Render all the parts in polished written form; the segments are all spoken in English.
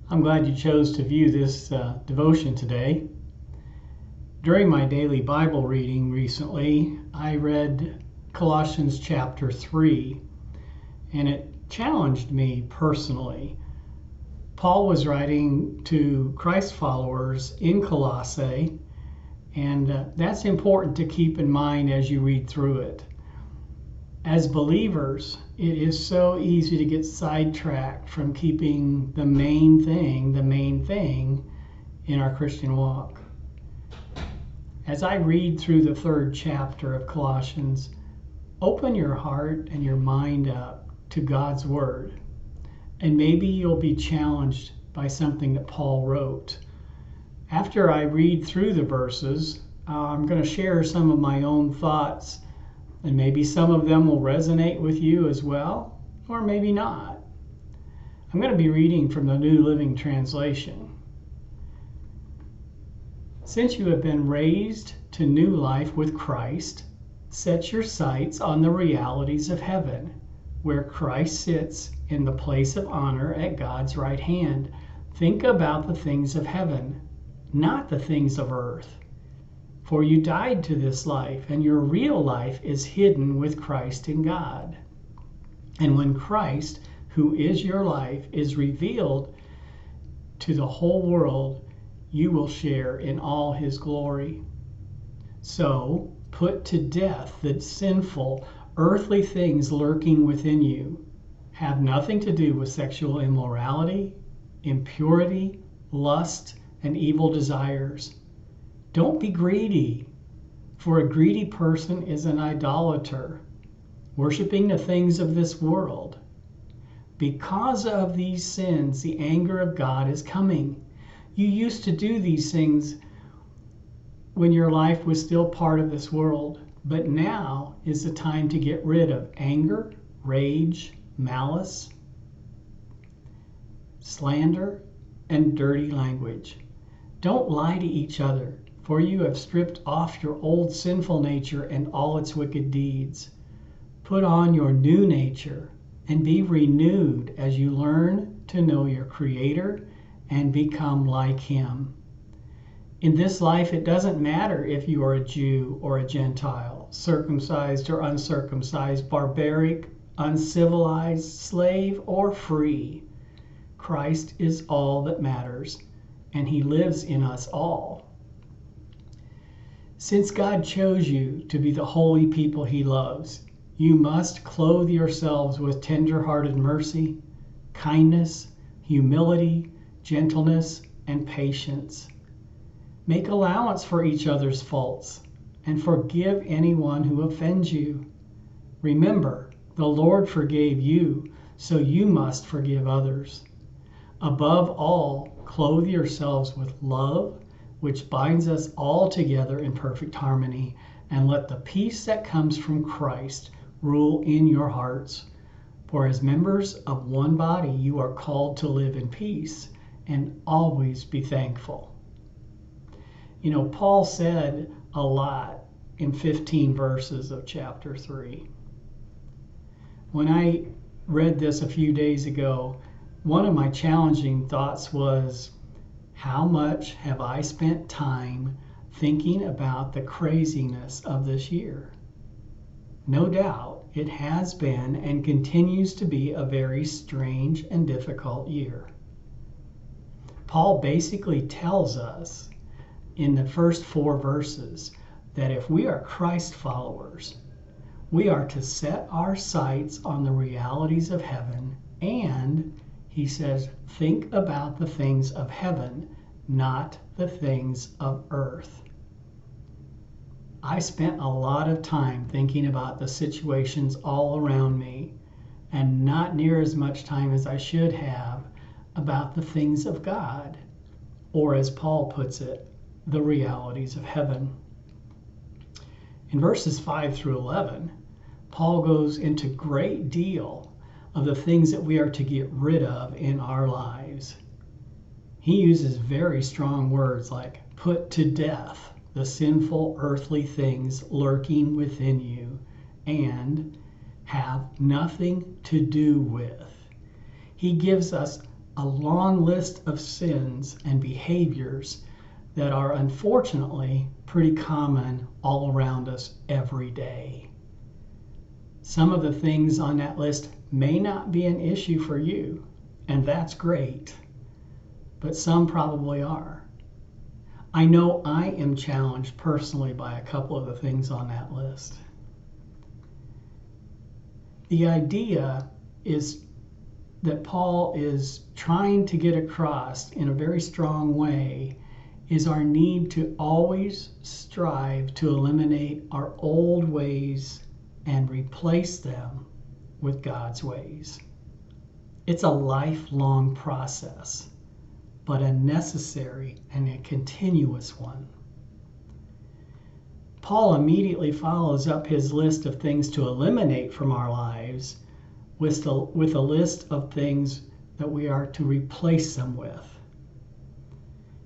I'm glad you chose to view this devotion today. During my daily Bible reading recently, I read Colossians chapter 3, and it challenged me personally. Paul was writing to Christ followers in Colossae, and that's important to keep in mind as you read through it. As believers, it is so easy to get sidetracked from keeping the main thing in our Christian walk. As I read through the 3rd chapter of Colossians, open your heart and your mind up to God's Word, and maybe you'll be challenged by something that Paul wrote. After I read through the verses, I'm going to share some of my own thoughts, and maybe some of them will resonate with you as well, or maybe not. I'm going to be reading from the New Living Translation. Since you have been raised to new life with Christ, set your sights on the realities of heaven, where Christ sits in the place of honor at God's right hand. Think about the things of heaven, not the things of earth. For you died to this life, and your real life is hidden with Christ in God. And when Christ, who is your life, is revealed to the whole world, you will share in all his glory. So, put to death the sinful, earthly things lurking within you. Have nothing to do with sexual immorality, impurity, lust, and evil desires. Don't be greedy, for a greedy person is an idolater, worshiping the things of this world. Because of these sins, the anger of God is coming. You used to do these things when your life was still part of this world, but now is the time to get rid of anger, rage, malice, slander, and dirty language. Don't lie to each other, for you have stripped off your old sinful nature and all its wicked deeds. Put on your new nature and be renewed as you learn to know your Creator and become like Him. In this life, it doesn't matter if you are a Jew or a Gentile, circumcised or uncircumcised, barbaric, uncivilized, slave or free. Christ is all that matters, and He lives in us all. Since God chose you to be the holy people He loves, you must clothe yourselves with tender-hearted mercy, kindness, humility, gentleness, and patience. Make allowance for each other's faults, and forgive anyone who offends you. Remember, the Lord forgave you, so you must forgive others. Above all, clothe yourselves with love, which binds us all together in perfect harmony, and let the peace that comes from Christ rule in your hearts. For as members of one body, you are called to live in peace and always be thankful. You know, Paul said a lot in 15 verses of chapter 3. When I read this a few days ago, one of my challenging thoughts was, how much have I spent time thinking about the craziness of this year? No doubt it has been and continues to be a very strange and difficult year. Paul basically tells us in the first 4 verses that if we are Christ followers, we are to set our sights on the realities of heaven, and he says, think about the things of heaven, not the things of earth. I spent a lot of time thinking about the situations all around me, and not near as much time as I should have about the things of God, or as Paul puts it, the realities of heaven. In verses 5 through 11, Paul goes into great deal of the things that we are to get rid of in our lives. He uses very strong words like put to death the sinful earthly things lurking within you and have nothing to do with. He gives us a long list of sins and behaviors that are unfortunately pretty common all around us every day. Some of the things on that list may not be an issue for you, and that's great, but some probably are. I know I am challenged personally by a couple of the things on that list. The idea is that Paul is trying to get across in a very strong way is our need to always strive to eliminate our old ways and replace them with God's ways. It's a lifelong process, but a necessary and a continuous one. Paul immediately follows up his list of things to eliminate from our lives with a list of things that we are to replace them with.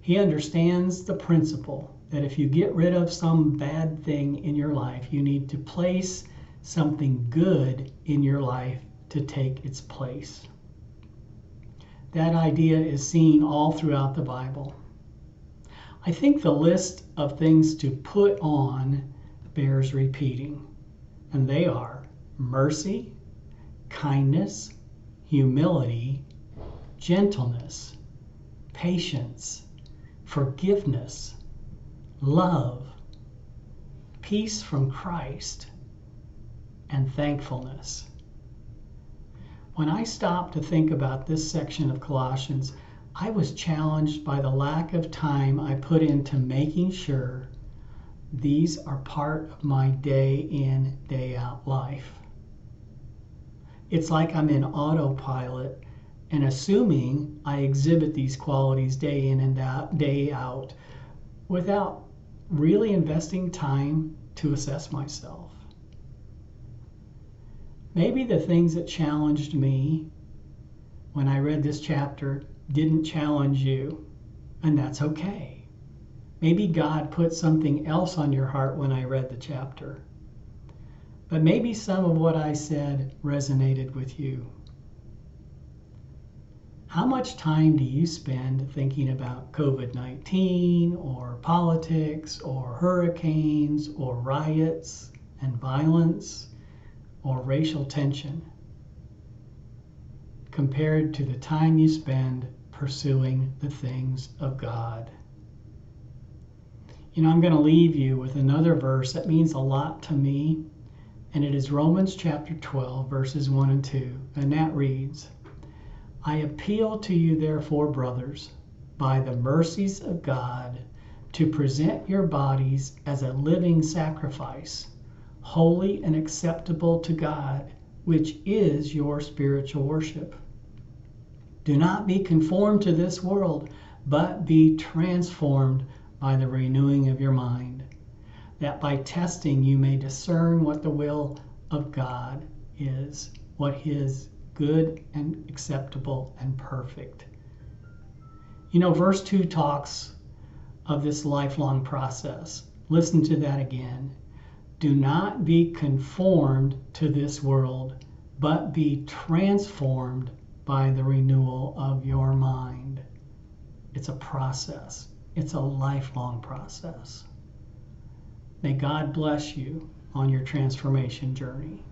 He understands the principle that if you get rid of some bad thing in your life, you need to place something good in your life to take its place. That idea is seen all throughout the Bible. I think the list of things to put on bears repeating, and they are mercy, kindness, humility, gentleness, patience, forgiveness, love, peace from Christ, and thankfulness. When I stopped to think about this section of Colossians, I was challenged by the lack of time I put into making sure these are part of my day in, day out life. It's like I'm in autopilot and assuming I exhibit these qualities day in and day out without really investing time to assess myself. Maybe the things that challenged me when I read this chapter didn't challenge you, and that's okay. Maybe God put something else on your heart when I read the chapter. But maybe some of what I said resonated with you. How much time do you spend thinking about COVID-19 or politics or hurricanes or riots and violence or racial tension compared to the time you spend pursuing the things of God? You know, I'm going to leave you with another verse that means a lot to me, and it is Romans chapter 12, verses 1 and 2, and that reads, I appeal to you, therefore, brothers, by the mercies of God, to present your bodies as a living sacrifice, holy and acceptable to God, which is your spiritual worship. Do not be conformed to this world, but be transformed by the renewing of your mind, that by testing you may discern what the will of God is, what His good and acceptable and perfect. You know, verse 2 talks of this lifelong process. Listen to that again. Do not be conformed to this world, but be transformed by the renewal of your mind. It's a process. It's a lifelong process. May God bless you on your transformation journey.